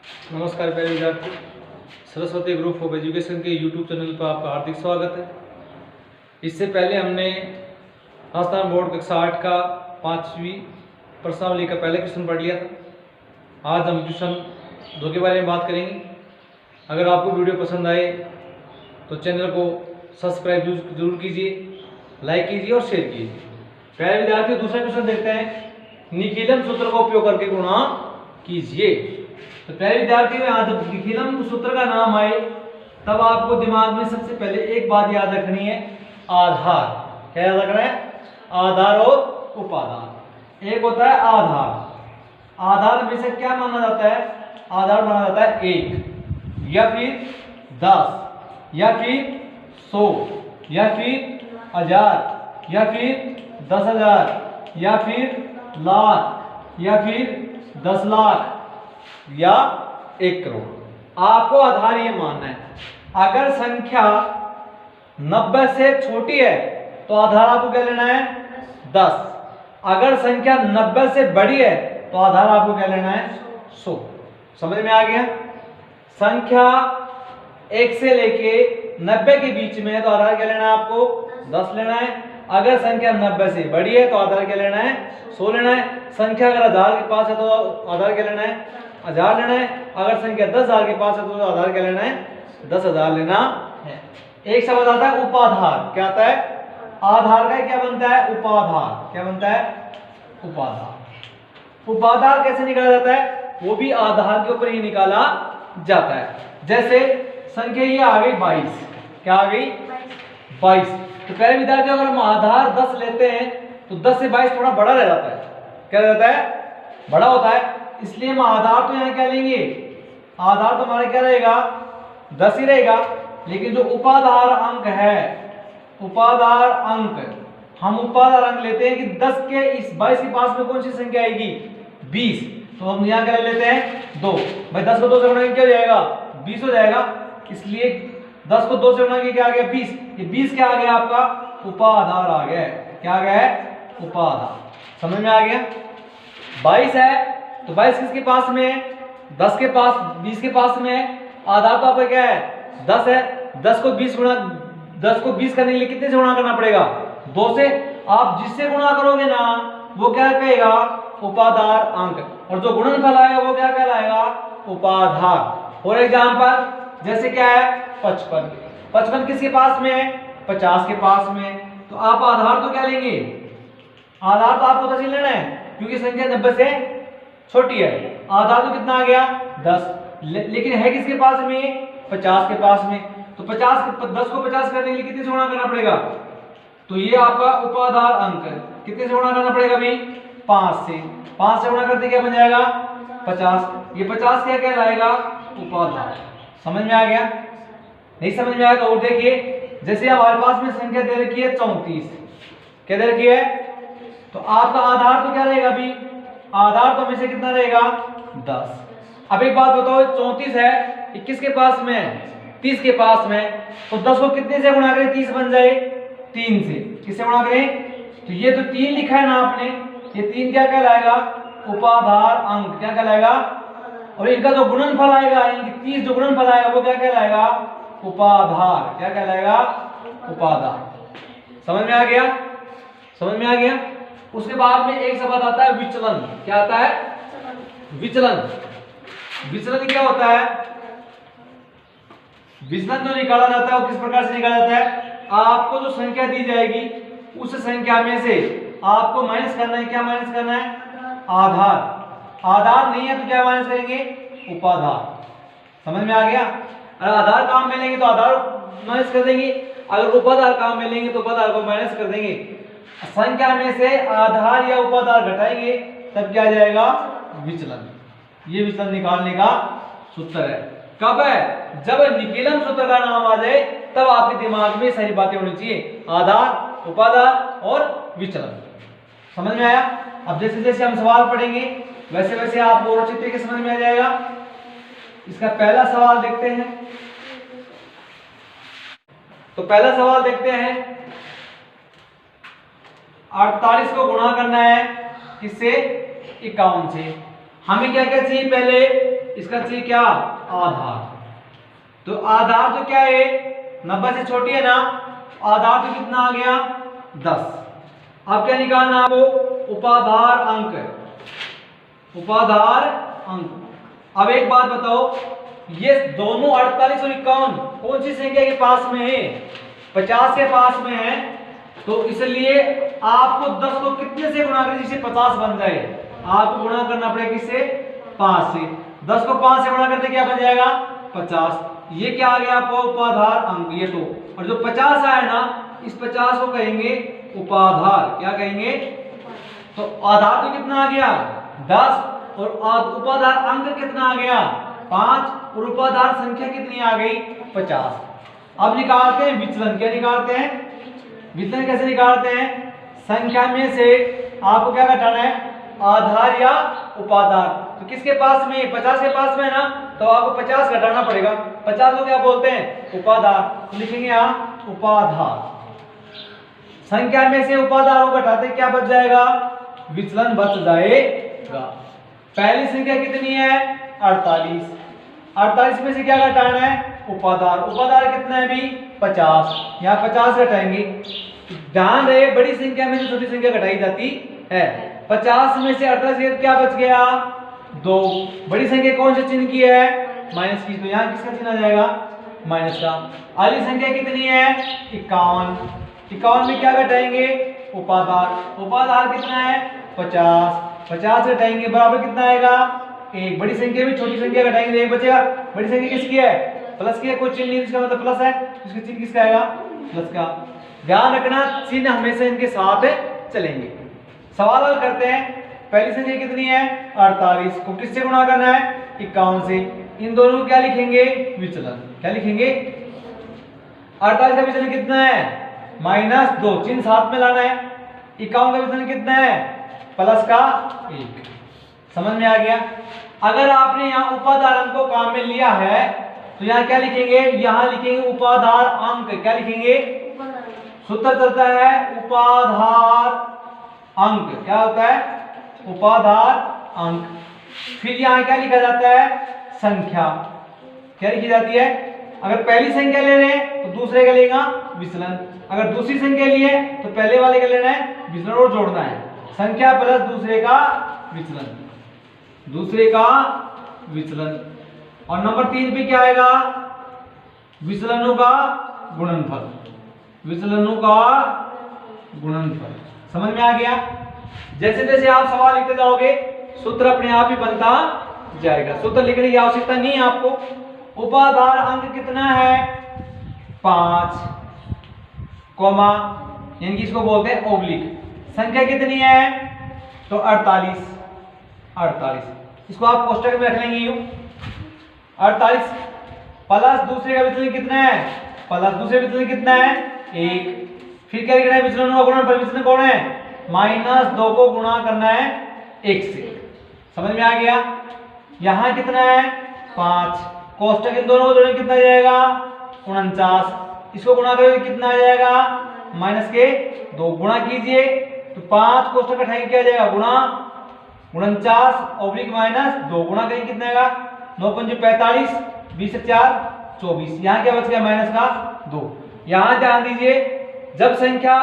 नमस्कार प्यारे विद्यार्थी, सरस्वती ग्रुप ऑफ एजुकेशन के यूट्यूब चैनल पर आपका हार्दिक स्वागत है। इससे पहले हमने राजस्थान बोर्ड कक्षा 8 का 5वीं प्रश्नावली का पहला क्वेश्चन पढ़ लिया था। आज हम क्वेश्चन 2 के बारे में बात करेंगे। अगर आपको वीडियो पसंद आए तो चैनल को सब्सक्राइब जरूर कीजिए, लाइक कीजिए और शेयर कीजिए। प्यारे विद्यार्थी, दूसरा क्वेश्चन देखते हैं। निकीलन सूत्र का उपयोग करके गुणा कीजिए। तो प्यारे विद्यार्थी, में आज जब निकीलन सूत्र का नाम आए तब आपको दिमाग में सबसे पहले एक बात याद रखनी है, आधार। क्या याद रखना है? आधार और उपादान। एक होता है आधार। आधार में से क्या माना जाता है? आधार माना जाता है 1 या फिर 10 या फिर 100 या फिर 1000 या फिर 10,000 या फिर लाख या फिर 10 लाख या 1 करोड़। आपको आधार ये मानना है। अगर संख्या 90 से छोटी है तो आधार आपको क्या लेना है? 10। अगर संख्या 90 से बड़ी है तो आधार आपको क्या लेना है? 100। समझ में आ गया? संख्या 1 से लेके 90 के बीच में है तो आधार क्या लेना है? आपको 10 लेना है। अगर संख्या 90 से बड़ी है तो आधार क्या लेना है? 100 लेना है। संख्या अगर 1000 के पास है तो आधार क्या लेना है? 1000 लेना है। अगर संख्या 10,000 के पास है तो आधार क्या लेना है? 10,000 लेना है। एक शब्द आता है उपाधार। क्या आता है? आधार का क्या बनता है? उपाधार। क्या बनता है? उपाधार। उपाधार कैसे निकाला जाता है? वो भी आधार के ऊपर ही निकाला जाता है। जैसे संख्या ये आ गई 22। क्या आ गई? 22। तो पहले विद्यार्थी, अगर हम आधार 10 लेते हैं तो 10 से 22 थोड़ा बड़ा रह जाता है। क्या रहता है? बड़ा होता है। इसलिए हम आधार तो यहाँ क्या लेंगे? आधार तो हमारा क्या रहेगा? 10 ही रहेगा। लेकिन जो उपाधार अंक है, उपाधार अंक, हम उपाधार अंक लेते हैं कि 10 के इस 22 के पास में कौन सी संख्या आएगी? 20। तो हम यहाँ क्या लेते हैं? 2। भाई 10 को 2 से गुणा क्या हो जाएगा? 20 हो जाएगा। इसलिए 10 को 2 से गुणा क्या आ गया? 20। ये 20 क्या आ गया? आपका उपाधार आ गया। क्या आ गया है? उपाधार। समझ में आ गया? 22 है तो 22 किसके पास में है? 10 के पास, 20 के पास में है। आधार तो आपका क्या है? 10 है। 10 को 20 करने के लिए कितने से गुणा करना पड़ेगा? 2 से। आप जिससे गुणा करोगे ना वो क्या कहेगा? उपाधार अंक। और जो गुणनफल आएगा वो क्या कहलाएगा? उपाधार। फॉर एग्जांपल जैसे क्या है? 55। 55 किसके पास में है? 50 के पास में। तो आप आधार तो क्या लेंगे? आधार तो आपको 10 ही लेना है क्योंकि संख्या 90 से छोटी है। आधार तो कितना आ गया? 10। लेकिन है किसके पास में? 50 के पास में। तो 10 को 50 करने के लिए कितने से गुणा करना पड़ेगा? तो ये आपका उपाधार अंक कितने से गुणा करना पड़ेगा भाई? 5 से। 5 से गुणा करते क्या बन जाएगा? 50। ये 50 क्या कहलाएगा? उपाधार। समझ में आ गया? नहीं समझ में आया तो और देखिए, जैसे हमारे पास में संख्या दे रखी है 34। क्या दे रखी है? तो आपका आधार तो क्या रहेगा अभी? आधार तो हमेशा कितना रहेगा? 10। अब एक बात बताओ, 34 है, 21 के पास में है, 30 के पास में, तो 10 को कितने से गुणा करें 30 बन जाए? 3 से। किससे गुणा करें? तो ये तो 3 लिखा है ना आपने, ये 3 क्या कहलाएगा? उपाधार अंक। क्या कहलाएगा? और इनका जो गुणनफल आएगा, इनकी 30 जो गुणनफल आएगा वो क्या कहलाएगा? उपाधार। क्या कहलाएगा? उपाधार। समझ में आ गया? समझ में आ गया? उसके बाद में एक शब्द आता है विचलन। क्या आता है? विचलन। विचलन क्या होता है? विचलन जो निकाला जाता है वो किस प्रकार से निकाला जाता है? आपको जो संख्या दी जाएगी उस संख्या में से आपको माइनस करना है। क्या माइनस करना है? आधार। आधार नहीं है तो क्या माइनस करेंगे? उपाधार। समझ में आ गया? अगर आधार काम में लेंगे तो आधार माइनस कर देंगे, अगर उपाधार काम में लेंगे तो उपाधार को माइनस कर देंगे। संख्या में से आधार या उपाधार घटाएंगे तब क्या आ जाएगा? विचलन। ये विचलन निकालने का सूत्र है। कब है? जब निकीलन सूत्र का नाम आ जाए तब आपके दिमाग में सारी बातें होनी चाहिए, आधार, उपाधार और विचलन। समझ में आया? अब जैसे जैसे हम सवाल पढ़ेंगे वैसे वैसे आपको और अच्छी तरीके समझ में आ जाएगा। इसका पहला सवाल देखते हैं। तो पहला सवाल देखते हैं, 48 को गुणा करना है किससे? 51 से। हमें क्या क्या चाहिए? पहले इसका चाहिए क्या, आधार। तो आधार तो क्या है, 90 से छोटी है ना, आधार तो कितना आ गया 10। अब क्या निकालना आपको, उपाधार अंक, उपाधार अंक। अब एक बात बताओ, ये दोनों 48 और 51 कौन सी संख्या के पास में है, 50 के पास में है। तो इसलिए आपको 10 को कितने से गुणा करें जिससे 50 बन जाए, आपको गुणा करना पड़ेगा किससे, 5 से। 10 को 5 से गुणा करते क्या बन जाएगा 50। ये क्या आ गया आपको, उपाधार अंक ये तो। और जो 50 आया ना, इस 50 को कहेंगे उपाधार, क्या कहेंगे, तो आधार तो कितना आ गया 10 और उपाधार अंक कितना आ गया 5 और उपाधार संख्या कितनी आ गई 50। अब निकालते हैं विचलन। क्या निकालते हैं, विचलन कैसे निकालते हैं, संख्या में से आपको क्या घटाना है, आधार या उपाधार। तो किसके पास में, 50 के पास में है ना, तो आपको 50 घटाना पड़ेगा। 50 को क्या बोलते हैं, उपाधार। तो लिखेंगे यहाँ उपाधार। संख्या में से उपाधार को घटाते क्या बच जाएगा, विचलन बच जाएगा। पहली संख्या कितनी है 48, 48 में से क्या घटाना है, उपाधार। उपाधार कितना है अभी 50, यहाँ 50 घटाएंगे। ध्यान रहे बड़ी संख्या में से छोटी संख्या घटाई जाती है। 50 में से 48 क्या बच गया 2। बड़ी संख्या कौन से चिन्ह की है, माइनस की, तो यहाँ किसका चिन्ह आ जाएगा, माइनस का। अगली संख्या कितनी है 51, 51 में क्या घटाएंगे, उपाधार। उपाधार कितना है 50, 50 घटाएंगे बराबर कितना आएगा 1। बड़ी संख्या में छोटी संख्या घटाएंगे 1 बचेगा। बड़ी संख्या किसकी है, प्लस की है, कोई चिन्ह नहीं इसका मतलब प्लस है, इसका चिन्ह किसका आएगा, प्लस का। ध्यान रखना चिन्ह हमेशा इनके साथ चलेंगे। सवाल हल करते हैं। पहली संख्या कितनी है 48 को किससे गुणा करना है 51 से। इन दोनों को क्या लिखेंगे, विचलन। क्या लिखेंगे, 48 का विचलन कितना है -2, चिन्ह साथ में लाना है। 51 का विचलन कितना है प्लस का 1। समझ में आ गया। अगर आपने यहाँ उपाधार अंक को काम में लिया है तो यहाँ क्या लिखेंगे, यहाँ लिखेंगे उपाधार अंक। क्या लिखेंगे, सूत्र चलता है उपाधार अंक। क्या होता है, उपाधार अंक। फिर यहाँ क्या लिखा जाता है, संख्या। क्या लिखी जाती है, अगर पहली संख्या ले रहे हैं तो दूसरे का लेगा विचलन, अगर दूसरी संख्या लिए तो पहले वाले का लेना है विचलन और जोड़ना है। संख्या प्लस दूसरे का विचलन, दूसरे का विचलन। और नंबर 3 पे क्या आएगा, विचलनों का गुणनफल, विचलनों का गुणनफल। समझ में आ गया। जैसे जैसे आप सवाल लिखते जाओगे सूत्र अपने आप ही बनता जाएगा, सूत्र लिखने की आवश्यकता नहीं है आपको। उपाधार अंक कितना है 5, कॉमा यानी कि इसको बोलते हैं ओब्लिक। संख्या कितनी है तो 48, 48 इसको आप कोष्टक में रख लेंगे यूं 48 प्लस दूसरे का विचलन कितना है, प्लस दूसरे विचलन कितना है 1। फिर क्या लिखना है, विचलन का गुणनफल, विचलन कौन है -2 को गुणा करना है 1 से। समझ में आ गया। यहां कितना है 5, कोष्टक इन दोनों को जोड़ेंगे कितना आ जाएगा 49, इसको गुणा करेंगे कितना आ जाएगा -2 गुणा कीजिए तो 5 कोष्टक हटाएंगे क्या आ जाएगा गुणा 49 ओब्लिक -2 गुणा करेंगे कितना आएगा 9 पंजे 45, 20 से 4 24। यहाँ क्या बच गया -2। यहाँ ध्यान दीजिए जब संख्या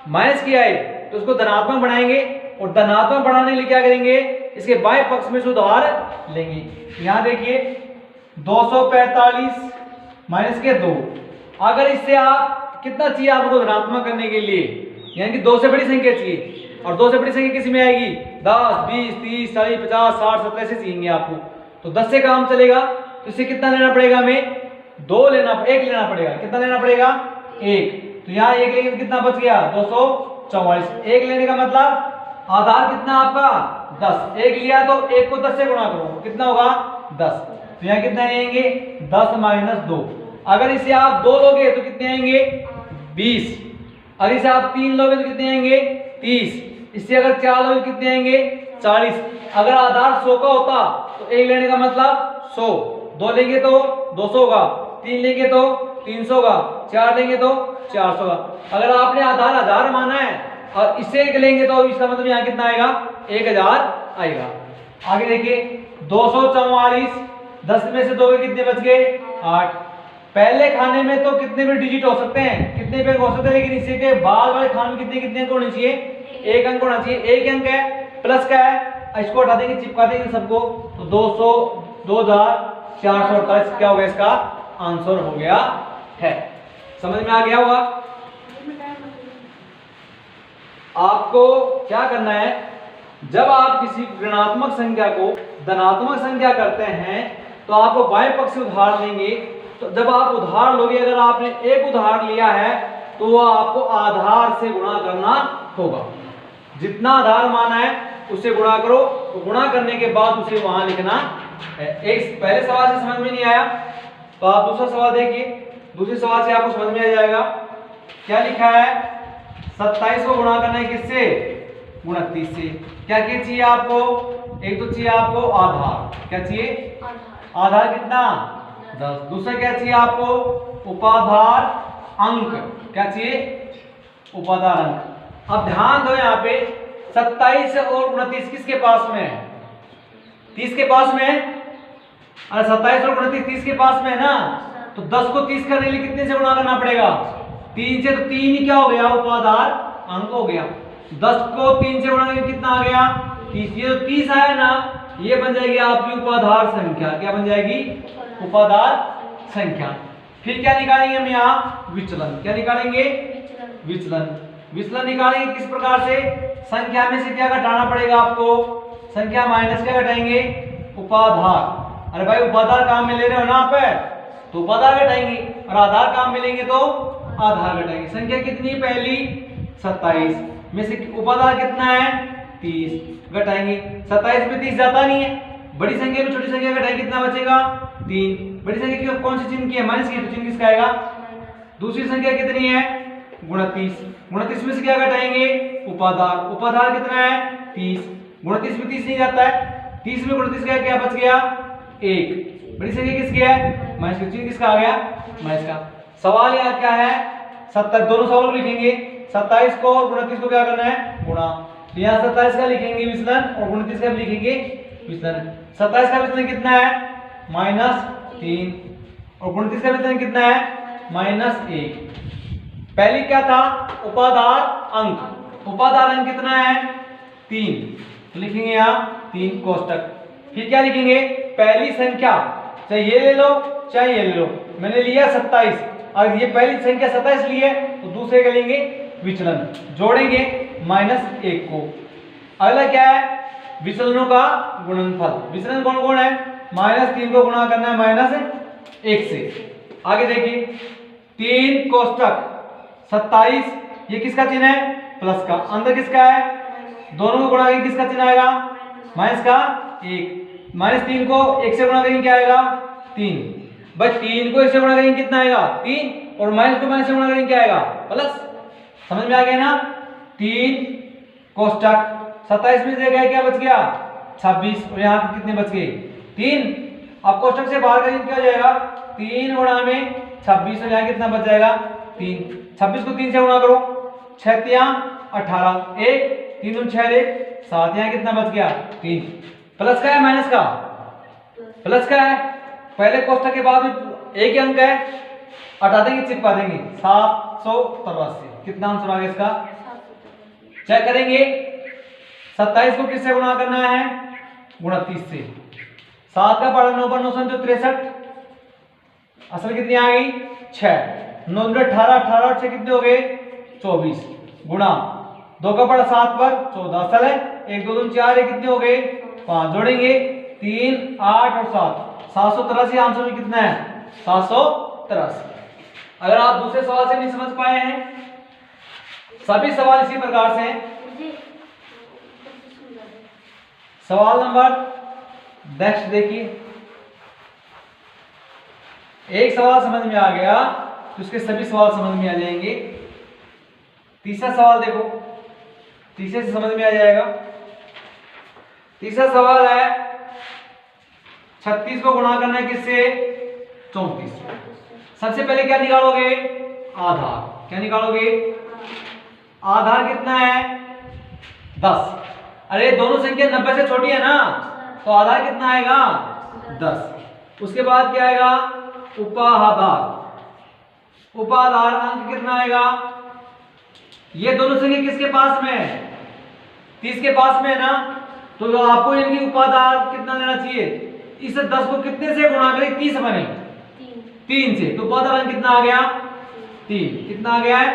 माइनस की आए तो उसको धनात्मक बढ़ाएंगे और धनात्मक बढ़ाने के लिए क्या करेंगे, इसके बाएं पक्ष में सुधार लेंगे। यहाँ देखिए 245 -2। अगर इससे आप कितना चाहिए आपको धनात्मक करने के लिए, यानी कि 2 से बड़ी संख्या चाहिए और 2 से बड़ी संख्या किस में आएगी 10, 20, 30, 40, 50, 60, 70 ऐसे चाहिए आपको। तो 10 से काम चलेगा तो इससे कितना लेना पड़ेगा हमें 1 लेना पड़ेगा। कितना लेना पड़ेगा 1। तो यहाँ 1 लेंगे तो कितना बच गया 244। 1 लेने का मतलब आधार कितना आपका 10, 1 लिया तो 1 को 10 से गुणा करो कितना होगा 10। तो यहाँ कितना आएंगे 10 - 2। अगर इसे आप 2 लोगे तो कितने आएंगे 20। अगर इसे आप 3 लोगे तो कितने आएंगे 30। इससे अगर 4 लोगे तो कितने आएंगे 40। अगर आधार 100 का होता तो 1 लेने का मतलब 100, 2 लेंगे तो 200 का, 3 लेंगे तो 300 का, 4 लेंगे तो 400 का। अगर आपने आधार 1000 माना है और इससे 1 लेंगे तो इसका मतलब यहाँ कितना आएगा 1000 आएगा। आगे देखिए 244, 10 में से 2 के कितने बच गए 8। पहले खाने में तो कितने भी डिजिट हो सकते हैं, कितने पे हो सकते हैं, लेकिन इसी के बाद वाले खाने में कितने कितने अंक होने चाहिए, 1 अंक होना चाहिए। 1 अंक है, प्लस का है, इसको हटा देंगे, चिपका देंगे सबको, तो 200 2448 क्या होगा इसका आंसर हो गया है। समझ में आ गया होगा। आपको क्या करना है, जब आप किसी ऋणात्मक संख्या को धनात्मक संख्या करते हैं तो आपको बाएं पक्ष से उधार लेंगे। तो जब आप उधार लोगे, अगर आपने एक उधार लिया है तो वह आपको आधार से गुणा करना होगा। जितना आधार माना है उससे गुणा करो, तो गुणा करने के बाद उसे वहां लिखना है। एक पहले सवाल से समझ में नहीं आया तो आप दूसरा सवाल देखिए, दूसरे सवाल से आपको समझ में आ जाएगा। क्या लिखा है, 27 को गुणा करना है किससे, 29 से। क्या क्या चाहिए आपको, एक तो चाहिए आपको आधार, क्या चाहिए आधार कितना 10। दूसरा क्या चाहिए आपको, उपाधार अंक, क्या चाहिए उपाधार अंक। अब ध्यान दो यहाँ पे 27 और 29 किसके पास में है, 30 के पास में है। अरे 27 और 29 30 के पास में है ना, तो 10 को 30 करने के लिए कितने से गुणा करना पड़ेगा, 3 से। तो 3 ही क्या हो गया, उपाधार अंक हो गया। 10 को 3 से गुणा करके कितना आ गया 30। ये जो 30 आया ना, ये बन जाएगी आपकी उपाधार संख्या। क्या बन जाएगी, उपाधार संख्या। फिर क्या निकालेंगे हम यहाँ, विचलन। क्या निकालेंगे, विचलन। विचलन निकालेंगे किस प्रकार से, संख्या में से क्या घटाना पड़ेगा आपको, संख्या माइनस क्या घटाएंगे, उपाधार। अरे भाई उपाधार काम में ले रहे हो ना आप, तो उपाधार घटाएंगे, और आधार काम में लेंगे तो आधार घटाएंगे। संख्या कितनी पहली 27 में से उपाधार कितना है 30, घटाएंगे। 27 में 30 जाता नहीं है, बड़ी संख्या में छोटी संख्या घटाएंगे, कितना बचेगा 3। बड़ी संख्या की कौन सी चिन्ह की है, माइनस की, तो चिन्ह किसका आएगा। दूसरी संख्या कितनी है 29, 29 में से क्या घटाएंगे उपाधार, उपाधार कितना है 30। 29 में 30 नहीं जाता है, 30 में 29 का क्या बच गया 1। बड़ी संख्या किसकी है माइनस की, चिन्ह किसका आ गया माइनस का। सवाल यहाँ क्या है 27, दोनों सवालों को लिखेंगे, 27 को और 29 को क्या करना है गुणा। यहाँ 27 का लिखेंगे विचलन और 29 का भी लिखेंगे विचलन। 27 का विचलन कितना है -3 और 29 का विचलन कितना है -1। पहली क्या था उपाधार अंक, उपाधार अंक कितना है 3, तो लिखेंगे यहाँ 3 कोष्टक। फिर क्या लिखेंगे पहली संख्या, चाहे ये ले लो चाहे ये ले लो, मैंने लिया 27, अगर ये पहली संख्या 27 ली है तो दूसरे का लेंगे विचलन, जोड़ेंगे -1 को। अगला क्या है विचलनों का गुणनफल। विचलन कौन कौन है, -3 को गुणा करना है -1 से। आगे देखिए 3 कोष्टक 27, ये किसका चिन्ह है प्लस का, अंदर किसका है दोनों को गुणा करेंगे किसका चिन्ह आएगा माइनस का 1। -3 को 1 से गुणा करेंगे क्या आएगा 3, भाई 3 को 1 से गुणा करेंगे कितना आएगा 3, और माइनस को माइनस से गुणा करेंगे क्या आएगा प्लस। समझ में आ गया ना। 3 कोष्टक 27 में से क्या बच गया 26, और यहाँ कितने बच गए 3। अब कोष्टक से बाहर करेंगे क्या हो जाएगा 3 गुणा में 26, और यहाँ कितना बच जाएगा 3। 26 को 3 से गुणा करो, 6 तिया 18, 1 3 दूनी 6 1 7, यहाँ कितना बच गया 3। प्लस का है माइनस का, प्लस का है, पहले कोष्टक के बाद भी एक ही अंक है, हटा देंगे चिपका देंगे 783। कितना आंसर आ गया इसका, चेक करेंगे 27 को किससे गुणा करना है 29 से। 7 का पढ़ा 9 पर 9 63, असल कितनी आ गई 6, 9 18, 18 और 6 कितने हो गए 24, गुणा 2 का पढ़ा 7 पर 14, असल है 1 2 2 4, ये कितने हो गए 5, जोड़ेंगे 3 8 और 7, 783 आंसर में कितना है 783। अगर आप दूसरे सवाल से नहीं समझ पाए हैं, सभी सवाल इसी प्रकार से हैं। सवाल नंबर नेक्स्ट देखिए, एक सवाल समझ में आ गया तो उसके सभी सवाल समझ में आ जाएंगे। तीसरा सवाल देखो, तीसरे से समझ में आ जाएगा। तीसरा सवाल है 36 को गुणा करना है किससे 34। सबसे पहले क्या निकालोगे आधार, क्या निकालोगे आधार कितना है 10। अरे दोनों संख्या 90 से छोटी है ना, तो आधार कितना आएगा 10। उसके बाद क्या आएगा उपाधार। उपाधार अंक कितना आएगा, ये दोनों संख्या किसके पास में है 30 के पास में है ना, तो आपको इनकी उपाधार कितना लेना चाहिए, इस 10 को कितने से गुणा करें 30 बने 3 से, तो उपाधार अंक कितना आ गया 3। कितना आ गया है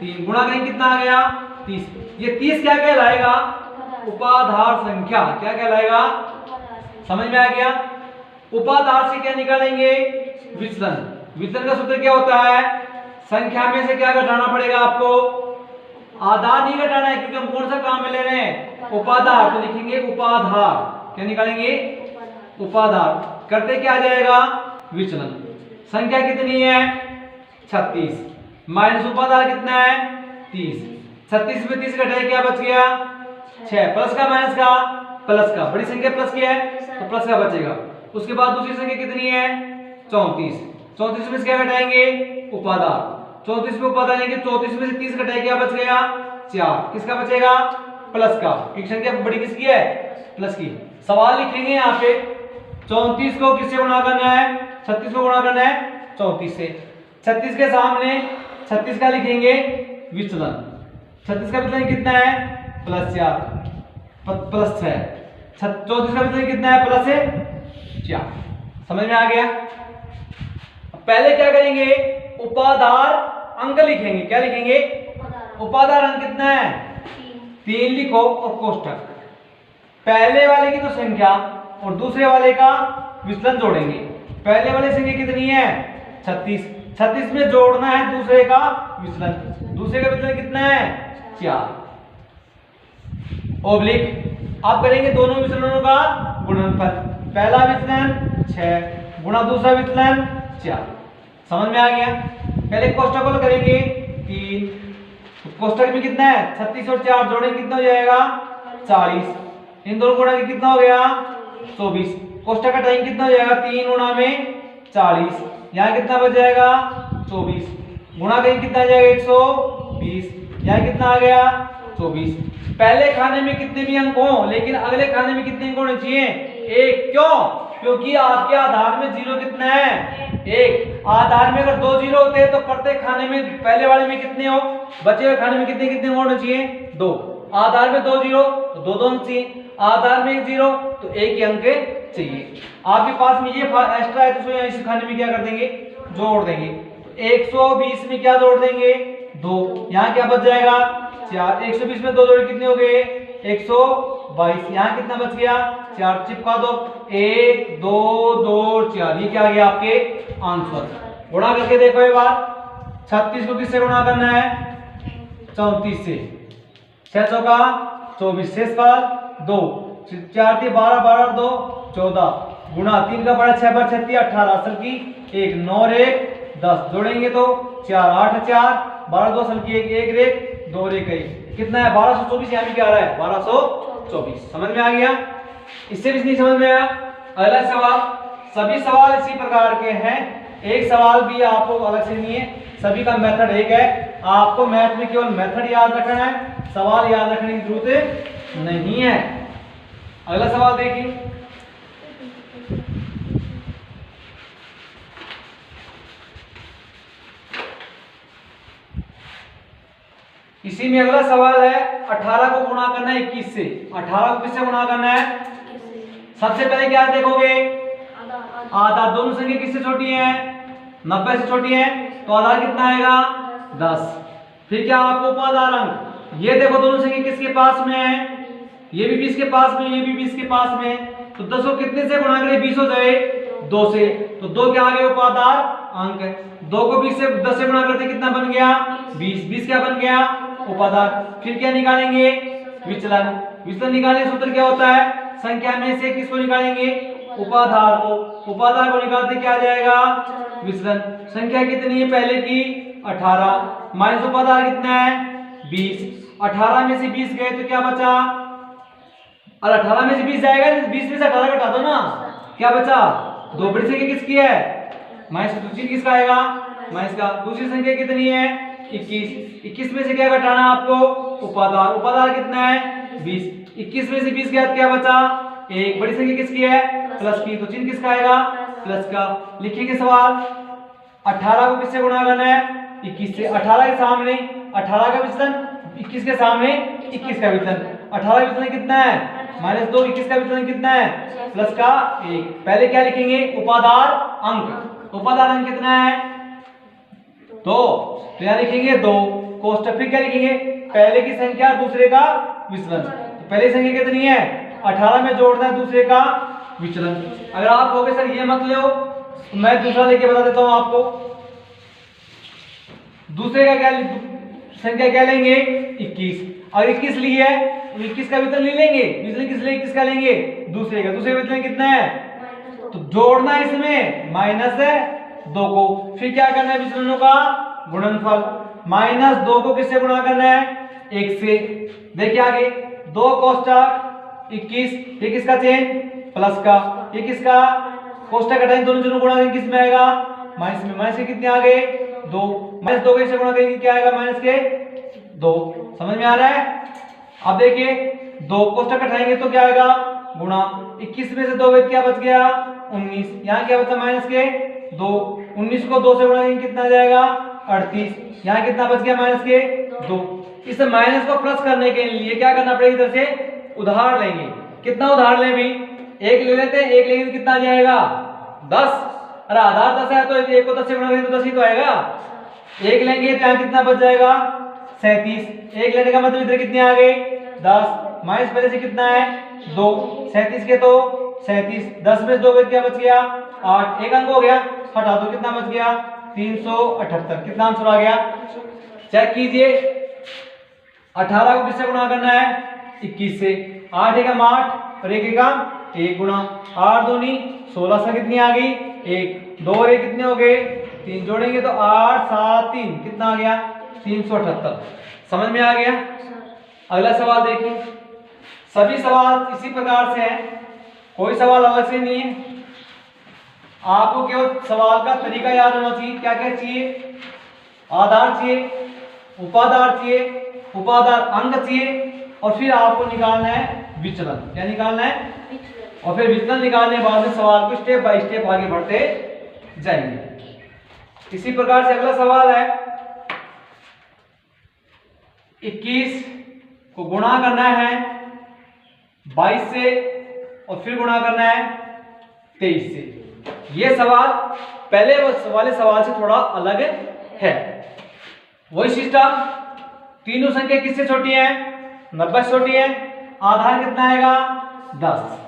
3, गुणा करें कितना आ गया 30। ये 30 क्या कहलाएगा उपाधार संख्या, क्या कहलाएगा समझ में आ गया। उपाधार से क्या निकालेंगे विचलन। विचलन का सूत्र क्या होता है, संख्या में से क्या घटाना पड़ेगा आपको, आधार नहीं घटाना है क्योंकि हम कौन सा काम में ले रहे हैं उपाधार, तो लिखेंगे उपाधार। क्या निकालेंगे उपाधार, करते क्या आ जाएगा विचलन। संख्या कितनी है 36 माइनस उपाधार कितना है 30। 36 में 30 घटाए क्या बच गया 6, प्लस का माइनस का प्लस का, बड़ी संख्या प्लस की है तो प्लस का बचेगा। उसके बाद दूसरी संख्या कितनी है 34। 34 में से क्या घटाएंगे उपाधार, 34 में उपाधार लेंगे, 34 में से 30 घटाए क्या बच गया 4, किसका बचेगा प्लस का, एक संख्या बड़ी किसकी है प्लस की। सवाल लिखेंगे यहाँ पे 34 को किससे गुणा करना है 36 को गुणा करना है 34 से। 36 के सामने 36 का लिखेंगे विचलन, 36 का विचलन कितना है +4 +6, 34 का विचलन कितना है +4। समझ में आ गया। पहले क्या करेंगे उपाधार अंक लिखेंगे, क्या लिखेंगे उपाधार अंक कितना है 3 लिखो और कोष्टक पहले वाले की तो संख्या और दूसरे वाले का विचलन जोड़ेंगे। पहले वाले संख्या कितनी है 36, 36 में जोड़ना है दूसरे का विचलन, दूसरे का विचलन कितना है 4 ओब्लिक। आप करेंगे दोनों विचलनों का गुणनफल, पहला विचलन 6 गुणा दूसरा विचलन 4। समझ में आ गया। पहले कोष्टक करेंगे 3, कोष्टक में कितना है 36 और 4 जोड़ेंगे कितना हो जाएगा 40, इन दोनों गुणा के कितना हो गया 24, कोष्टक हटाएंगे कितना हो जाएगा 3 गुणा में 40, यहाँ कितना बच जाएगा 24, गुणा करेंगे कितना आ जाएगा 120, यहाँ कितना आ गया 24। पहले खाने में कितने भी अंक हो लेकिन अगले खाने में कितने अंक होने चाहिए 1, क्यों क्योंकि आपके आधार में 0 कितना है 1। आधार में अगर 2 0 होते हैं तो प्रत्येक खाने में पहले वाले में कितने हो, बचे हुए खाने में कितने कितने होने चाहिए 2। आधार में 2 0 तो 2 अंक चाहिए, आधार में 1 0 तो 1 ही अंक चाहिए। आपके पास में ये एक्स्ट्रा है तो इस खाने में क्या कर देंगे जोड़ देंगे, तो 120 में क्या जोड़ देंगे 2, यहाँ क्या बच जाएगा 4, 120 में 2 जोड़े कितने हो गए 122, यहाँ कितना बच गया 4, चिपका दो 1 2 2 4, ये क्या आ गया आपके आंसर। गुणा करके देखो एक बार 36 को किससे गुणा करना है 34 से, 6 चौका 24, शेष का 2, 4 3 12 12 2 14, गुणा 3 का बड़ा 6 बार 36 18, असल की 1 9 1 10, जोड़ेंगे तो 4 8 4 12 2 असल की 1 1 1 2 1 1, कितना है 1224, यहाँ भी क्या आ रहा है 1224। समझ में आ गया। इससे भी नहीं समझ में आया अगला सवाल। सभी सवाल इसी प्रकार के हैं, एक सवाल भी आपको अलग से नहीं है, सभी का मेथड एक है। आपको मैथ में केवल मेथड याद रखना है, सवाल याद रखने की जरूरत नहीं है। अगला सवाल देखिए, इसी में अगला सवाल है 18 को गुणा करना है 21 से। 18 को किससे गुणा करना है, सबसे पहले क्या देखोगे आधार, दोनों संख्या किससे छोटी है 90 से छोटी है, तो आधार कितना आएगा 10। फिर क्या आपको उपाधार अंक, ये देखो दोनों संख्या किसके पास में है, ये भी 20 के पास में, ये भी 20 के पास में, तो 10 को कितने से गुणा करें 20 हो जाए 2 से, तो 2 क्या आ गए उपाधार अंक। 2 को 20 से 10 से गुणा करते कितना बन गया 20, 20 क्या बन गया उपाधार। फिर क्या निकालेंगे विचलन, विचलन निकालने सूत्र क्या होता है, संख्या में से किसको निकालेंगे उपाधार को, उपाधार को निकालते क्या आ जाएगा विचलन। संख्या कितनी है पहले की 18 माइनस उपाधार कितना है 20, 18 में से 20 गए तो क्या बचा, और 18 में से 20 जाएगा 20 में से 18 घटा दो ना, क्या बचा 2, बड़ी संख्या किसकी है माइनस, दूसरी किसका आएगा माइनस का। दूसरी संख्या कितनी है 21, 21 में से क्या घटाना आपको उपाधार, उपाधार कितना है 20, 21 में से 20 गया क्या बचा 1, बड़ी संख्या किसकी है? प्लस की, तो चिन्ह किसका आएगा? प्लस का। लिखेंगे सवाल, 18 को किससे गुणा करना है? 21 से। 18 के सामने 18 का विचलन, 21 के सामने 21 का विचलन। 18 का विचलन कितना है? -2। 21 का विचलन कितना है? प्लस का 1। पहले क्या लिखेंगे? उपादार अंक। उपादार अंक कितना है? 2। तो यहाँ लिखेंगे 2। कोष्टक फिर क्या लिखेंगे? पहले की संख्या और दूसरे का विचलन। तो पहली संख्या कितनी है? 18 में जोड़ना है दूसरे का विचलन। अगर आप कहोगे सर ये मत लो, मैं दूसरा लेके बता देता हूं आपको। दूसरे का क्या संख्या क्या लेंगे? 21। अगर 21 ली है तो 21 का विचलन ले लेंगे। विचलन किस लिए? 21 का लेंगे? दूसरे का। दूसरे का विचलन कितना है? तो जोड़ना है इसमें -2 को। फिर क्या करना है? विचलनों का गुणनफल। -2 को किससे गुणा करना है? 1 से। देखिए आगे 2 कोष्टक 21, ये किसका चेन? प्लस का। ये किसका? कोष्टक हटाएंगे, दोनों जनों गुणा करेंगे, किस में आएगा? माइनस में। माइनस के कितने आ गए? 2। -2 कैसे गुणा करेंगे? क्या आएगा? -2। समझ में आ रहा है? अब देखिए 2 कोष्टक हटाएंगे तो क्या आएगा? गुणा। 21 में से 2 गए, क्या बच गया? 19। यहाँ क्या बचा? -2। 19 को 2 से गुणा करेंगे, कितना आ जाएगा? 38। यहाँ कितना बच गया? -2। इस माइनस को प्लस करने के लिए क्या करना पड़ेगा? इधर से उधार लेंगे। कितना उधार लें भी? 1 ले लेते हैं। 1 लेंगे तो कितना आ जाएगा? 10। अरे आधार 10 है तो 1 को 10 से गुणा करेंगे तो 10 ही तो आएगा। 1 लेंगे तो यहाँ कितना बच जाएगा? 37। 1 लेने का मतलब इधर कितने आ गए? 10। माइनस पहले से कितना है? 2। 37 के तो 37। 10 में 2 क्या बच गया? 8। एक अंक हो गया, हटा दो, कितना बच गया? 378। कितना आंसर आ गया? चेक कीजिए। 18 को किससे गुणा करना है? 21 से। 8 एकम 8 और 1 एकम 1 गुणा 8 दूनी 16 से कितनी आ गई? 1। 2 और 1 कितने हो गए? 3। जोड़ेंगे तो 8 7 3 कितना आ गया? 378। समझ में आ गया? अगला सवाल देखिए। सभी सवाल इसी प्रकार से हैं, कोई सवाल अलग से नहीं है। आपको केवल सवाल का तरीका याद होना चाहिए। क्या क्या चाहिए? आधार चाहिए, उपादार चाहिए, उपादार अंक चाहिए, और फिर आपको निकालना है विचलन। क्या निकालना है? और फिर विचलन निकालने के बाद में सवाल को स्टेप बाय स्टेप आगे बढ़ते जाएंगे। इसी प्रकार से अगला सवाल है, 21 को गुणा करना है 22 से और फिर गुणा करना है 23 से। यह सवाल पहले वाले सवाल से थोड़ा अलग है। वही सिस्टम, तीनों संख्या किससे छोटी है? 90 से छोटी है। आधार कितना आएगा? 10।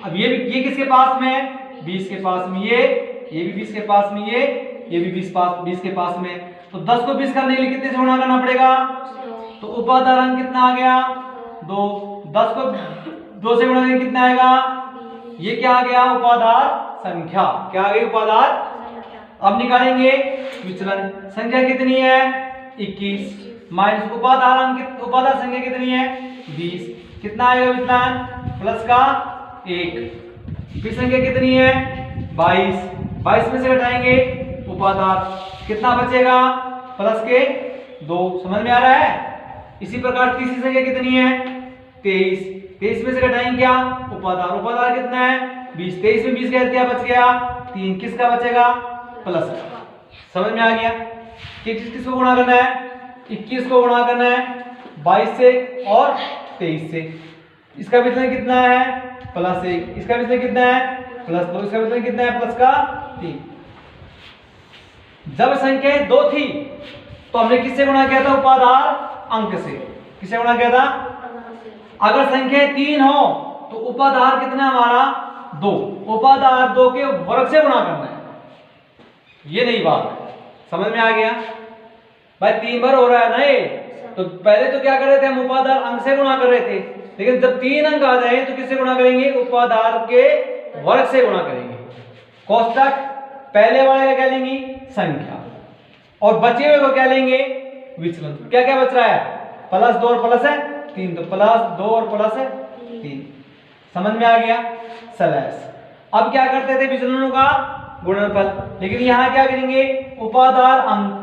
अब ये किसके पास में है? 20 के पास में। ये भी 20 के पास में, ये भी 20 के पास में। तो 10 को 20 करने के लिए कितने से गुणा करना पड़ेगा? तो उपादार अंक कितना आ गया? 2। 10 को 2 से गुणा करेंगे कितना आएगा? ये क्या आ गया? उपादार संख्या। क्या आ गई? उपादार। अब निकालेंगे विचलन। संख्या कितनी है? 21 माइनस उपादार अंक, उपादार संख्या कितनी है? 20। कितना आएगा विचलन? प्लस का 1। फिर संख्या कितनी है? 22। 22 में से घटाएंगे उपादार, कितना बचेगा? प्लस के 2। समझ में आ रहा है? इसी प्रकार तीसरी संख्या कितनी है? 23। 23 में से घटाएंगे क्या? उपादार। उपादार कितना है? 20। 23 में 20 क्या बच गया? 3। किसका बचेगा? प्लस का। समझ में आ गया? किसको गुणा करना है? 21 को गुणा करना है 22 से और 23 से। इसका विचलन कितना है? प्लस 1। इसका विचलन कितना है? प्लस 2। इसका विचलन कितना है? प्लस का 3। जब संख्या 2 थी तो हमने किससे गुणा किया था? उपादार अंक से। किससे गुणा किया था? अगर संख्या 3 हो तो उपादार कितना हमारा? 2। उपादार 2 के वर्ग से गुणा करना है। ये नहीं बात है। समझ में आ गया भाई? 3 बार हो रहा है ना ये। तो पहले तो क्या कर रहे थे हम? उपादार अंक से गुणा कर रहे थे, लेकिन जब 3 अंक आ जाए तो किससे गुणा करेंगे? उपादार के वर्ग से गुणा करेंगे। कोष्टक पहले वाले का क्या लेंगे? संख्या, और बचे हुए को क्या लेंगे? विचलन। क्या क्या बच रहा है? प्लस 2 और प्लस है 3, तो प्लस 2 और प्लस है 3। समझ में आ गया? स्लैश। अब क्या करते थे? विचलनों का गुणनफल। लेकिन यहां क्या करेंगे? उपादार अंक।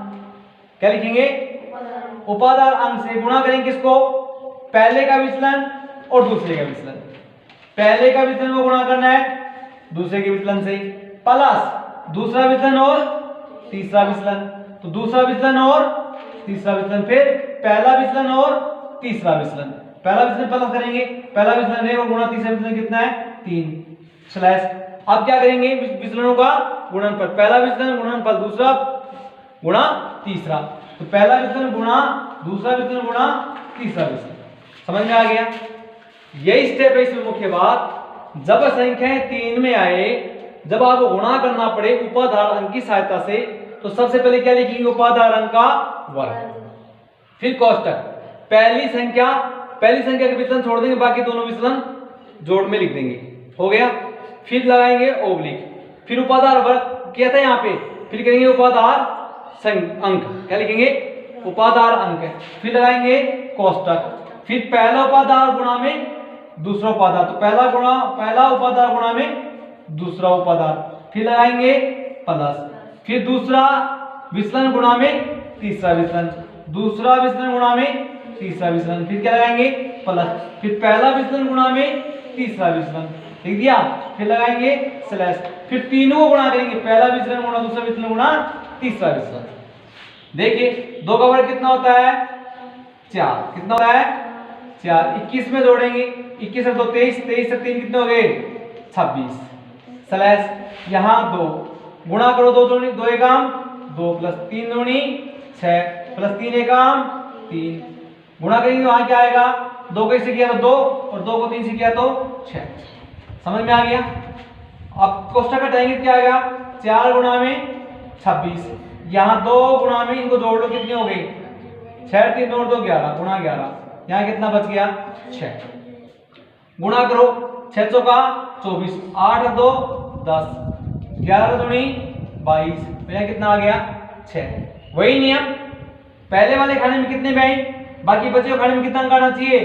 क्या लिखेंगे? उपादार अंक से गुणा करेंगे किसको? पहले का विचलन और दूसरे का विचलन। पहले का विचलन को गुणा करना है दूसरे के विचलन से, प्लस दूसरा विचलन और तीसरा विचलन, तो दूसरा विचलन और तीसरा विचलन, फिर पहला विचलन और तीसरा विचलन, पहला विचलन प्लस करेंगे, पहला विचलन 1 और गुणा तीसरा विचलन कितना है 3 स्लैश। अब क्या करेंगे विचलनों का गुणनफल, पहला विचलन गुणनफल दूसरा गुणा तीसरा, तो पहला विचलन गुणा दूसरा विचलन गुणा तीसरा विचलन। समझ में आ गया? यही स्टेप है इसमें मुख्य बात। जब संख्याएं 3 में आए, जब आपको गुणा करना पड़े उपाधार अंक की सहायता से, तो सबसे पहले क्या लिखेंगे उपाधार अंक का वर्ग, फिर कोष्टक, पहली संख्या के विचलन छोड़ देंगे, बाकी दोनों विचलन जोड़ में लिख देंगे, हो गया। फिर लगाएंगे ओब्लिक, फिर उपाधार वर्ग किया था यहाँ पे, फिर करेंगे उपाधार अंक, क्या लिखेंगे उपाधार अंक, फिर लगाएंगे कोष्टक, फिर पहला उपाधार गुणा में दूसरा उपाधार, तो पहला उपाधार गुणा में दूसरा उपाधार, फिर लगाएंगे प्लस, फिर दूसरा विचलन गुणा में तीसरा विचलन, दूसरा विचलन गुणा में तीसरा विचलन, फिर क्या लगाएंगे प्लस, फिर पहला विचलन गुणा में तीसरा विचलन, लिख दिया, फिर लगाएंगे स्लैश, फिर तीनों को गुणा करेंगे, पहला विचलन गुणा दूसरा विचलन गुणा तीसरा विचलन। देखिए 2 का वर्ग कितना होता है 4, कितना होता है 4, 21 में जोड़ेंगे, 21 और 2 23, 23 से 3 कितने हो गए 26 स्लैश, यहाँ 2 गुणा करो, 2 एकाम 2 प्लस 3 दूनी 6 प्लस 3 एकाम 3, गुणा करेंगे वहां क्या आएगा, 2 को इससे किया तो 2 और 2 को 3 से किया तो 6। समझ में आ गया? अब कोष्टक हटाएंगे क्या आएगा 4 गुणा में 26, यहाँ 2 गुणा में इनको जोड़ लो, कितने हो गए 6 3 और 2 11 गुणा 11, यहाँ कितना बच गया 6, गुणा करो 6 चौका 24, 8 और 2 10, 11 दूनी 22, तो यहाँ कितना आ गया 6। वही नियम पहले वाले खाने में कितने में आई, बाकी बचे हुए खाने में कितना अंक आना चाहिए,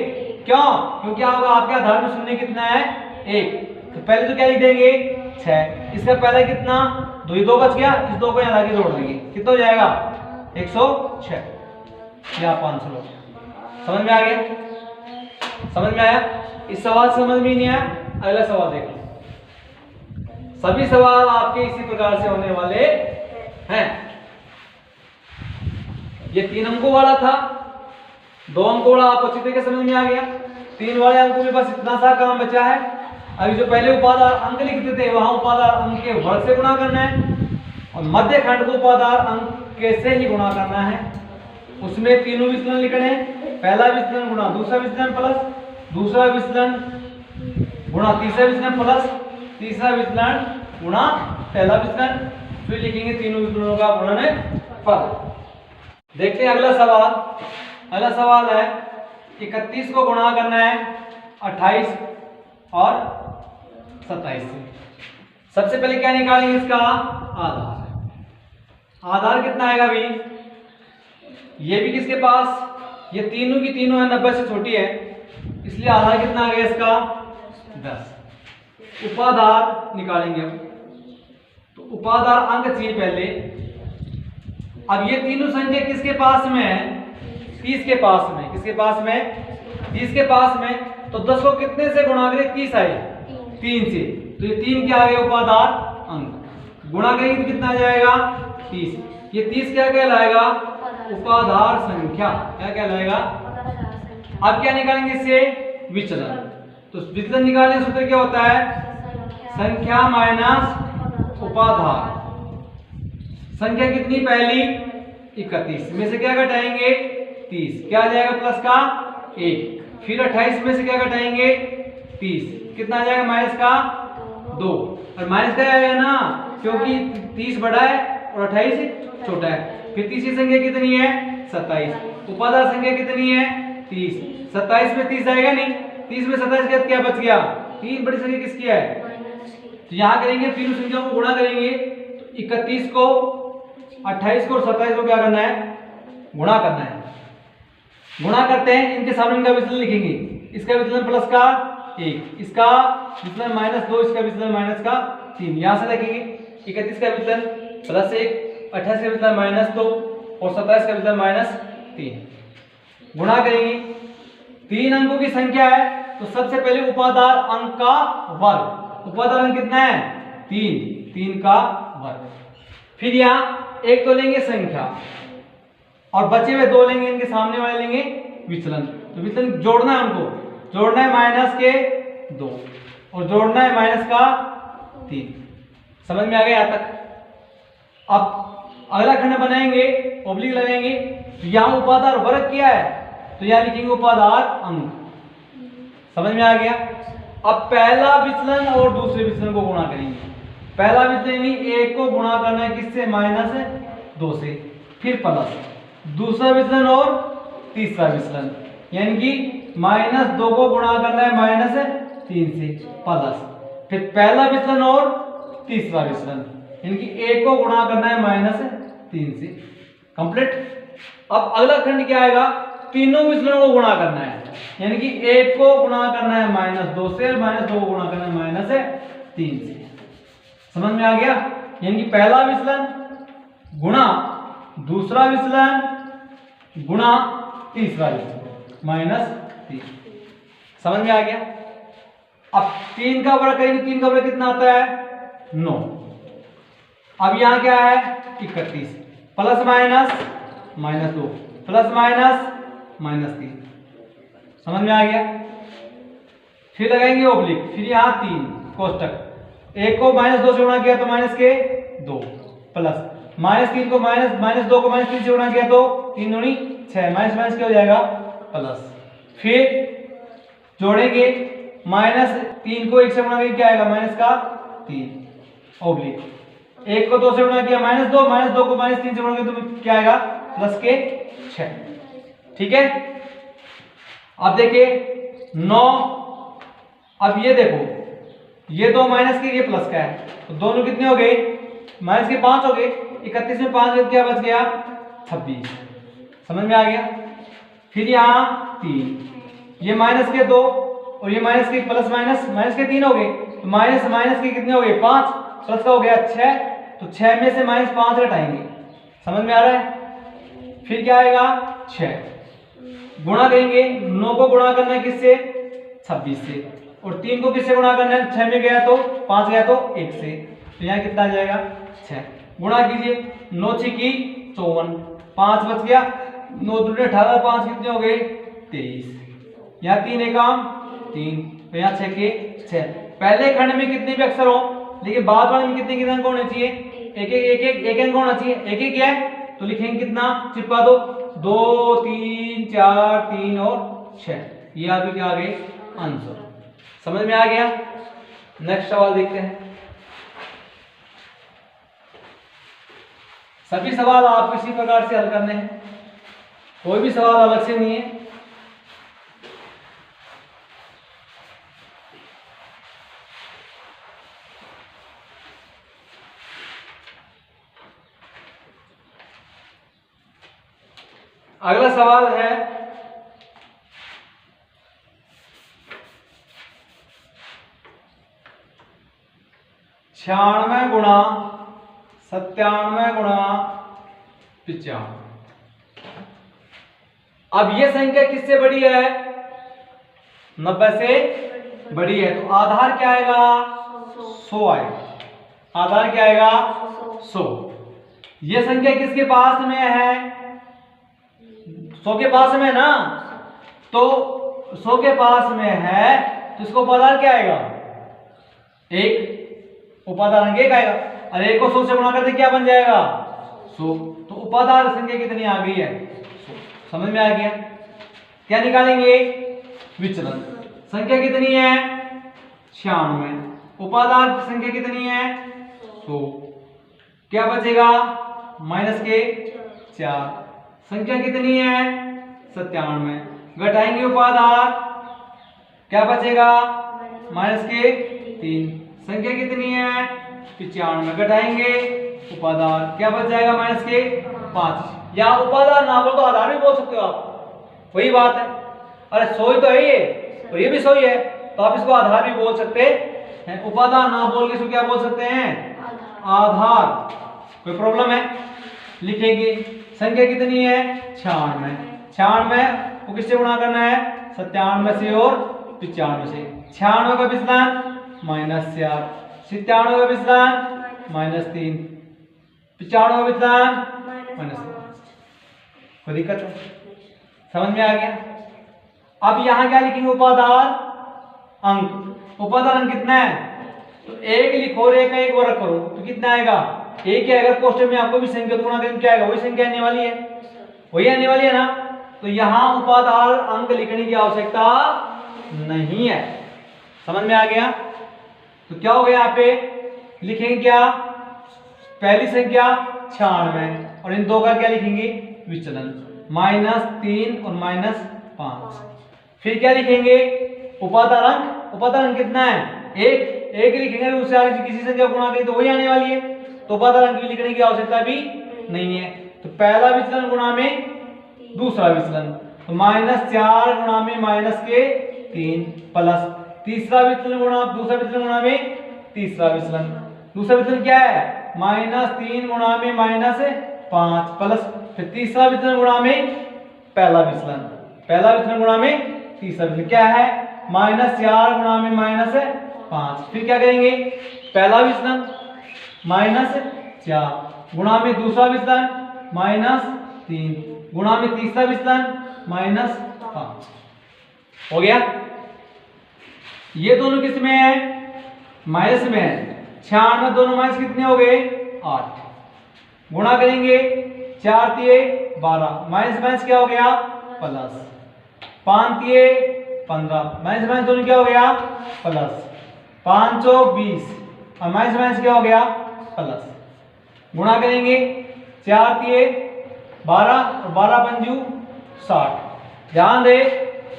क्यों? क्योंकि आपके आधार में शून्य कितना है 1, तो पहले तो क्या लिख देंगे 6, इसका पहले कितना 2 बच गया, इस 2 को यहाँ लाके जोड़ देंगे, कितना हो जाएगा 106 या 500। समझ में आ गया? समझ में आया? इस सवाल समझ में नहीं आया, अगला सवाल देखो। सभी सवाल आपके इसी प्रकार से होने वाले हैं। ये 3 अंकों वाला था, 2 अंकों वाला आपको अच्छी तरीके समझ में आ गया, 3 वाले अंकों में बस इतना सा काम बचा है। अभी जो पहले उपाधार अंक लिखते थे वहां उपाधार अंक के वर्ग से गुणा करना है, और मध्य खंड को उपाधार अंक कैसे ही गुणा करना है। उसमें तीनों विचलन लिखने हैं, पहला विचलन गुणा दूसरा विचलन प्लस दूसरा विचलन गुणा तीसरा विचलन प्लस तीसरा विचलन गुणा पहला विचलन, फिर लिखेंगे तीनों विचलनों का गुणनफल। देखते हैं अगला सवाल। अगला सवाल है 31 को गुणा करना है 28 और 27 से। सबसे पहले क्या निकालेंगे, इसका आधार। आधार कितना आएगा भाई, ये भी किसके पास, ये तीनों की तीनों है 90 से छोटी है, इसलिए आधार कितना आ गया इसका 10। उपाधार निकालेंगे अब, तो उपाधार अंक चाहिए पहले। अब ये तीनों संख्या किसके पास में है, 30 के पास में। किसके पास में, 30 के पास में। तो 10 को कितने से गुणा करें, 30 आए 3 से, तो ये 3 क्या आ गया उपाधार अंक, गुणा करेंगे तो कितना आ जाएगा 30। ये 30 क्या कहलाएगा, उपाधार संख्या। क्या कहलाएगा? अब क्या निकालेंगे इससे, विचलन। तो विचलन निकालने सूत्र क्या होता है, संख्या माइनस उपाधार। संख्या कितनी पहली 31 में से क्या घटाएंगे 30, क्या आ जाएगा प्लस का 1, फिर 28 में से क्या घटाएंगे 30, कितना आ जाएगा माइनस का 2, और माइनस का आएगा ना क्योंकि 30 बड़ा है और 28 छोटा है। फिर तीसरी संख्या कितनी है 27, उपाधार संख्या कितनी है 30, 27 में 30 आएगा नहीं, 30 में 27 के क्या बच गया, 3 बड़ी संख्या किसकी है, तो यहाँ करेंगे तीनों संख्याओं को गुणा करेंगे, तो 31 को 28 को और 27 को क्या करना है, गुणा करना है। गुणा करते हैं, इनके सामने इनका विचलन लिखेंगे, इसका विचलन प्लस का 1, इसका विचलन माइनस 2, इसका विचलन माइनस का 3। यहाँ से लिखेंगे 31 का विचलन प्लस 1, 28 का विचलन माइनस 2 और 27 का विचलन माइनस 3। गुणा करेंगे, 3 अंकों की संख्या है तो सबसे पहले उपादार अंक का वर्ग। उपादार अंक कितना है? 3, 3 का वर्ग। फिर यहाँ एक तो लेंगे संख्या और बचे हुए 2 लेंगे, इनके सामने वाले लेंगे विचलन। तो विचलन जोड़ना है, उनको जोड़ना है माइनस के 2 और जोड़ना है माइनस का 3। समझ में आ गया यहाँ तक? अब अगला खंड बनाएंगे, ओब्लिक लगाएंगे। तो यहाँ उपादार वर्ग क्या है, तो यहाँ लिखेंगे उपादार अंक। समझ में आ गया? अब पहला विचलन और दूसरे विचलन को गुणा करेंगे। पहला विचलन एक को गुणा करना है किससे? -2 से, फिर प्लस। दूसरा विचलन और तीसरा विचलन यानी कि -2 को गुणा करना है -3 से, प्लस। फिर पहला विचलन और तीसरा विचलन यानी कि 1 को गुणा करना है -3 से। कंप्लीट। अब अगला खंड क्या आएगा? तीनों विचलनों को गुणा करना है, यानी कि 1 को गुणा करना है -2 से और -2 को गुणा करना है -3 से। समझ में आ गया? यानी कि पहला विचलन गुणा दूसरा विचलन गुणा तीसरा विचलन -3। समझ में आ गया? अब 3 का वर्ग करेंगे, 3 का वर्ग कितना आता है? 9। अब यहां क्या है? 31 प्लस माइनस -2 प्लस माइनस -3। समझ में आ गया? फिर लगाएंगे ओब्लिक, फिर यहां 3 कोष्टक। 1 को -2 से गुणा किया तो -2 प्लस -3 को -2 को -3 से गुणा किया तो 3 दूनी 6, माइनस क्या हो जाएगा? प्लस। फिर जोड़ेंगे -3 को 1 से गुणा करके क्या आएगा? -3 ओब्लिक। 1 को 2 से गुणा किया -2 को -3 से गुणा किया तो क्या आएगा? +6। ठीक है? अब देखिए 9। अब ये देखो, ये 2 माइनस के, ये प्लस का है, तो दोनों कितने हो गए? माइनस के 5 हो गए। 31 में 5 क्या बच गया? 26। समझ में आ गया? फिर यहाँ 3, ये माइनस के 2 और ये माइनस के प्लस माइनस के 3 हो गए। तो माइनस के कितने हो गए? 5, प्लस का हो गया 6, तो 6 में से -5 घटाएंगे। समझ में आ रहा है? फिर क्या आएगा? 6 गुणा करेंगे। 9 को गुणा करना है किससे? 26 से, और 3 को किससे गुणा करना है? 6 में गया तो 5 गया तो 1 से, तो यहाँ कितना आ जाएगा? 6। गुणा कीजिए, 9 6 की 54, 5 बच गया, 9 दूनी 18, 5 कितने हो गए? 23। यहाँ 3 एकम 3, तो यहाँ 6 के 6। पहले खंड में कितने भी अक्षर हो, लेकिन बाद वाले में कितने अंक होने चाहिए? एक अंक होना चाहिए। एक क्या है तो लिखेंगे कितना? चिपका दो, 2 3 4 3 और 6। ये आपके क्या आ गए? आंसर। समझ में आ गया? नेक्स्ट सवाल देखते हैं। सभी सवाल आपको इसी प्रकार से हल करने हैं, कोई भी सवाल अलग से नहीं है। अगला सवाल है 96 गुणा 97 गुणा 95। अब ये संख्या किससे बड़ी है? 90 से बड़ी है, तो आधार क्या आएगा? 100 आएगा। आधार क्या आएगा? 100। ये संख्या किसके पास में है? 100 के पास में ना, तो 100 के पास में है तो इसको उपादान क्या आएगा? 1। उपादान अंक 1 आएगा, और 1 को 100 से गुणा करते क्या बन जाएगा? 100। तो उपादान संख्या कितनी आ गई है? 100। समझ में आ गया? क्या निकालेंगे? विचलन। संख्या कितनी है? 96। उपादान संख्या कितनी है? 100। क्या बचेगा? माइनस के 4। संख्या कितनी है? 97। घटाएंगे उपादान, क्या बचेगा? माइनस के 3। संख्या कितनी है? 95। घटाएंगे उपादान, क्या बच जाएगा? माइनस के 5। या उपादान ना बोल तो आधार भी बोल सकते हो आप, वही बात है। अरे 100 ही तो है ये, और ये भी 100 ही है, तो आप इसको आधार भी बोल सकते हैं। उपादान ना बोल के इसको क्या बोल सकते हैं? आधार। कोई प्रॉब्लम है? लिखेंगे संख्या कितनी है? 96। 96 को किससे गुणा करना है? 97 से और 95 से। 96 का विचलन -4, 97 का विचलन -3, 95 का विचलन -5। कोई दिक्कत है? समझ में आ गया? अब यहाँ क्या लिखेंगे? उपाधार अंक। उपाधार अंक कितना है? तो एक लिखो और एक का एक वर्ग करो तो कितना आएगा? एक ही आएगा। कोष्ठक में आपको भी संख्या गुणा करें क्या आएगा? वही संख्या आने वाली है, वही आने वाली है ना। तो यहाँ उपाधार अंक लिखने की आवश्यकता नहीं है। समझ में आ गया? तो क्या हो गया? यहाँ पे लिखेंगे क्या? पहली संख्या 96 और इन दो का क्या लिखेंगे? विचलन -3 और -5। फिर क्या लिखेंगे? उपाधार अंक। उपाधार अंक कितना है? एक लिखेंगे, उससे आगे किसी संख्या गुणा करें तो वही आने वाली है, तो उपाधार अंक लिखने की आवश्यकता भी नहीं है। तो पहला विचलन गुणा में दूसरा विचलन, तो -4 गुणा में -3 प्लस तीसरा विचलन गुणा दूसरा विचलन गुणा में तीसरा विचलन। दूसरा विचलन क्या है? -3 गुणा में -5 प्लस फिर तीसरा विचलन गुणा में पहला विचलन, पहला विचलन गुणा में तीसरा विचलन क्या है? -4 गुणा में -5। फिर क्या करेंगे? पहला विचलन -4 गुणा में दूसरा विचलन -3 गुणा में तीसरा विचलन -5। हो गया? ये दोनों किस में है? माइनस में है। 96 दोनों माइनस कितने हो गए? 8। गुणा करेंगे 4 तिये 12, माइनस माइनस क्या हो गया? प्लस। 5 तिये 15, माइनस माइनस दोनों क्या हो गया? प्लस। 5 चौक 20 और माइनस माइनस क्या हो गया? प्लस। गुणा करेंगे 4 तिये 12 और 12 पंजू 60। ध्यान दे,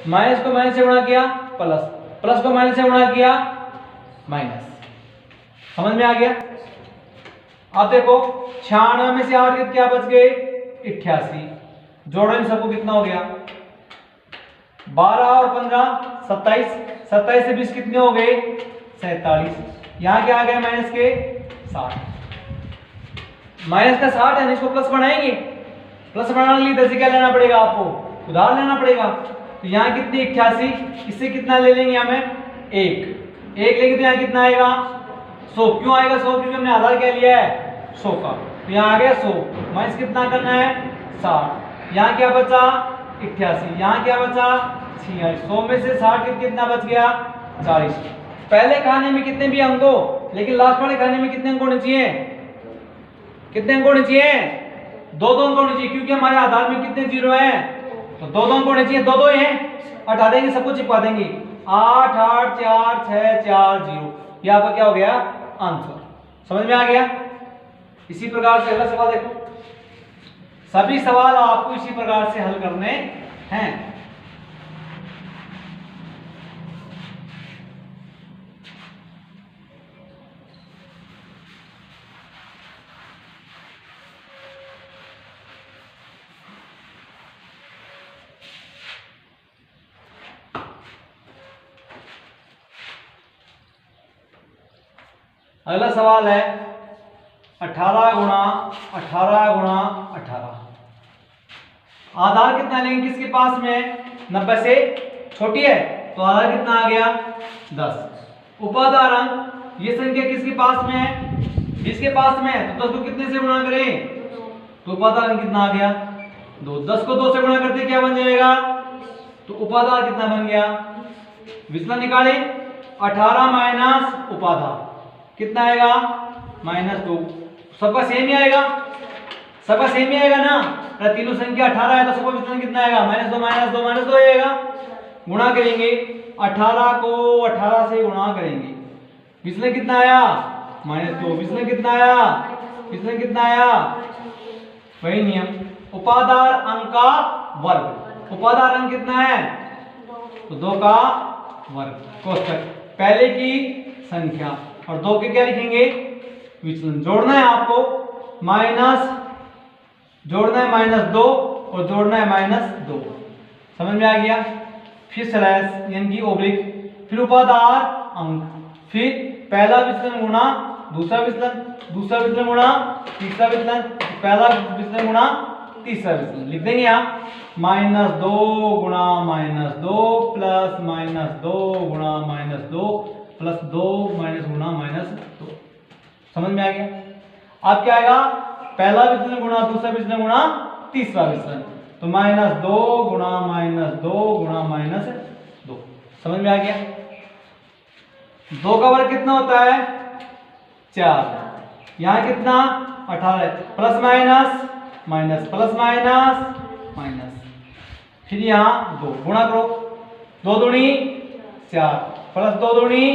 माइनस को माइनस से गुणा किया प्लस, प्लस को माइनस से गुणा किया माइनस। समझ में आ गया? अब देखो 96 में से 8 क्या बच गए? 88। जोड़ो इन सबको, कितना हो गया? 12 और 15 27, 27 से 20 कितने हो गए? 47। यहाँ क्या आ गया? माइनस के 60। माइनस का 60 है, इसको प्लस बनाएंगे। प्लस बनाने के लिए इधर से क्या लेना पड़ेगा? आपको उधार लेना पड़ेगा। तो यहाँ कितनी? 88। इससे कितना ले लेंगे? हमें 1 लेंगे तो यहाँ कितना आएगा? 100। क्यों आएगा 100? क्योंकि हमने आधार क्या लिया है? 100 का। तो यहाँ आ गया 100। माइनस कितना करना है? 60। यहाँ क्या बचा? 88। यहाँ क्या बचा? 46। 100 में से 60 कितना बच गया? 40। पहले खाने में कितने भी अंक हो, लेकिन लास्ट वाले खाने में कितने अंक होने चाहिए? कितने अंक होने चाहिए? 2 अंक होने चाहिए, क्योंकि हमारे आधार में कितने जीरो हैं? तो 2 अंक होने चाहिए। 2 ही हैं, हटा देंगे, सबको चिपका देंगे। 8 8 4 6 4 0। ये आपका क्या हो गया? आंसर। समझ में आ गया? इसी प्रकार से अगला सवाल देखो। सभी सवाल आपको इसी प्रकार से हल करने हैं। अगला सवाल है 18 गुणा 18 गुणा 18। आधार कितना लेंगे? किसके पास में? 90 से छोटी है, तो आधार कितना आ गया? 10। उपाधार अंक, ये संख्या किसके पास में है? 20 के पास में है, तो 10 को कितने से गुणा करें? तो उपाधार अंक कितना आ गया? 2। 10 को 2 से गुणा करते क्या बन जाएगा? तो उपाधार कितना बन गया? विचलन निकालें। 18 माइनस उपाधार कितना आएगा? -2। सबका सेम ही आएगा, सबका सेम ही आएगा ना। अगर तीनों संख्या 18 है तो सबका विचलन कितना आएगा? -2 आएगा। गुणा करेंगे 18 को 18 से गुणा करेंगे, विचलन कितना आया? -2। विचलन कितना आया? विचलन कितना आया? वही नियम, उपाधार अंक का वर्ग। उपाधार अंक कितना है? तो 2 का वर्ग। कोष्ठक पहले की संख्या और 2 के क्या लिखेंगे? विचलन। जोड़ना है आपको, माइनस जोड़ना है -2 और जोड़ना है -2। समझ में आ गया? फिर स्लैश यानी कि ओब्लिक, फिर उपाधार अंक, फिर पहला विचलन गुणा दूसरा विचलन, दूसरा विचलन गुणा तीसरा विचलन, पहला विचलन गुणा तीसरा विचलन लिख देंगे यहाँ -2 गुणा -2 प्लस -2 गुणा -2 प्लस 2 माइनस गुणा -2। समझ में आ गया? अब क्या आएगा? पहला विचलन गुणा दूसरा विचलन गुणा तीसरा विचलन, तो -2 गुणा -2 गुणा -2। समझ में आ गया? 2 का वर्ग कितना होता है? 4। यहाँ कितना? 18। Plus minus minus plus minus minus, फिर यहाँ 2 गुणा करो, 2 दूनी 4 प्लस 2 दूनी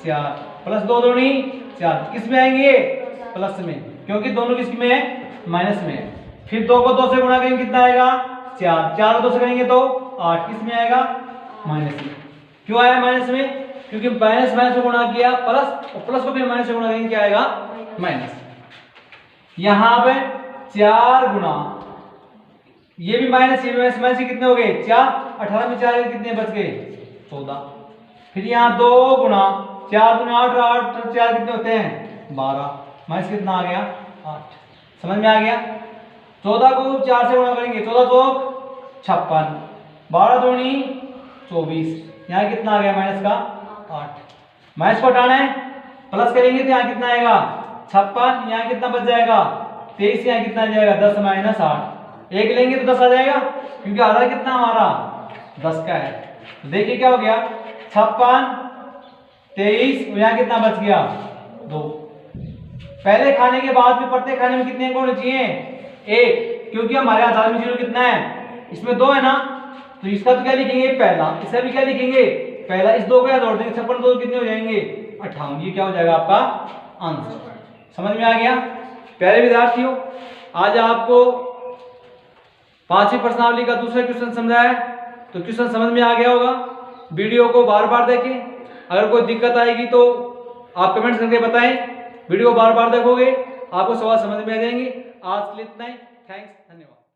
4 प्लस 2 दूनी 4, किस में आएंगे? प्लस में, क्योंकि दोनों किस में है? माइनस में है। फिर 2 को 2 से गुणा करेंगे कितना आएगा? 4। 4 को 2 से करेंगे तो 8, किस में आएगा? माइनस में। क्यों आया माइनस में? क्योंकि माइनस माइनस से गुणा किया प्लस, और प्लस को फिर माइनस से गुणा करेंगे क्या आएगा? माइनस। यहाँ पे 4 गुणा, ये भी माइनस, ये भी माइनस, माइनस कितने हो गए? 4। 18 में 4 कितने बच गए? 14। फिर यहाँ 2 गुणा 4 दूनी 8, 8 4 कितने होते हैं? 12। माइनस कितना आ गया? 8। समझ में आ गया? 14 को 4 से गुणा करेंगे, 14 चौक 56, 12 दूनी 24, यहाँ कितना आ गया? माइनस का 8। माइनस को हटाना है, प्लस करेंगे तो यहाँ कितना आएगा? 56, यहाँ कितना बच जाएगा? 23, यहाँ कितना आ जाएगा? 10 माइनस 8। 1 लेंगे तो 10 आ जाएगा, क्योंकि आधा कितना हमारा? 10 का है। तो देखिए क्या हो गया? 56, 23, यहाँ कितना बच गया? 2। पहले खाने के बाद में प्रत्येक खाने में कितने अंक होने चाहिए? 1, क्योंकि हमारे आधार में 0 कितना है? इसमें 2 है ना, तो इसका तो क्या लिखेंगे? पहला। इसका भी क्या लिखेंगे? पहला। इस 2 को यहाँ जोड़ देंगे, 56 2 कितने हो जाएंगे? 58। ये क्या हो जाएगा आपका आंसर? समझ में आ गया? प्यारे विद्यार्थियों, आज आपको 5वीं प्रश्नावली का दूसरा क्वेश्चन समझाया, तो क्वेश्चन समझ में आ गया होगा। वीडियो को बार बार देखें, अगर कोई दिक्कत आएगी तो आप कमेंट्स करके बताएं। वीडियो बार बार देखोगे आपको सवाल समझ में आ जाएंगे। आज के लिए इतना ही। थैंक्स, धन्यवाद।